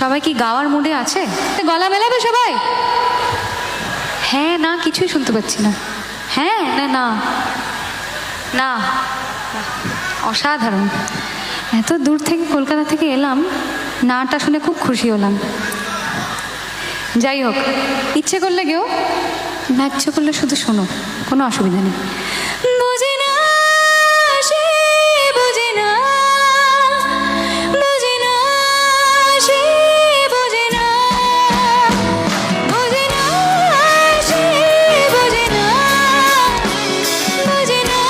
সবাই কি গাওয়ার মুডে আছে? গলা মেলাবে সবাই? হ্যাঁ না কিছুই শুনতে পাচ্ছি না। হ্যাঁ না না না, অসাধারণ। এত দূর থেকে কলকাতা থেকে এলাম, নাটা শুনে খুব খুশি হলাম। যাই হোক, ইচ্ছে করলে কেউ না, ইচ্ছে করলে শুধু শোনো, কোনো অসুবিধা নেই। বুঝি না, সে বুঝি না, বুঝি না, সে বুঝি না, বুঝি না, সে বুঝি না, বুঝি না,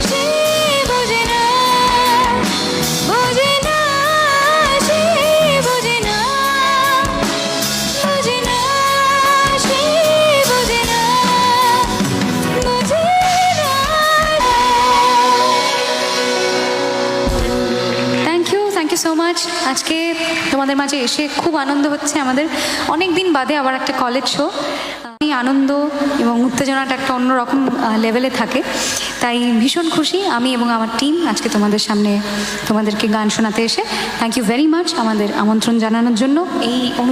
সে বুঝি না, বুঝি না, সে বুঝি না, বুঝি না, সে বুঝি না, বুঝি না। Thank you so much. আজকে তোমাদের মাঝে এসে খুব আনন্দ হচ্ছে আমাদের। অনেক দিন বাদে আবার একটা কলেজ শো, এই আনন্দ এবং উত্তেজনাটা একটা অন্যরকম লেভেলে থাকে। তাই ভীষণ খুশি আমি এবং আমার টিম আজকে তোমাদের সামনে তোমাদেরকে গান শোনাতে এসে। থ্যাংক ইউ ভেরি মাচ আমাদের আমন্ত্রণ জানানোর জন্য। এই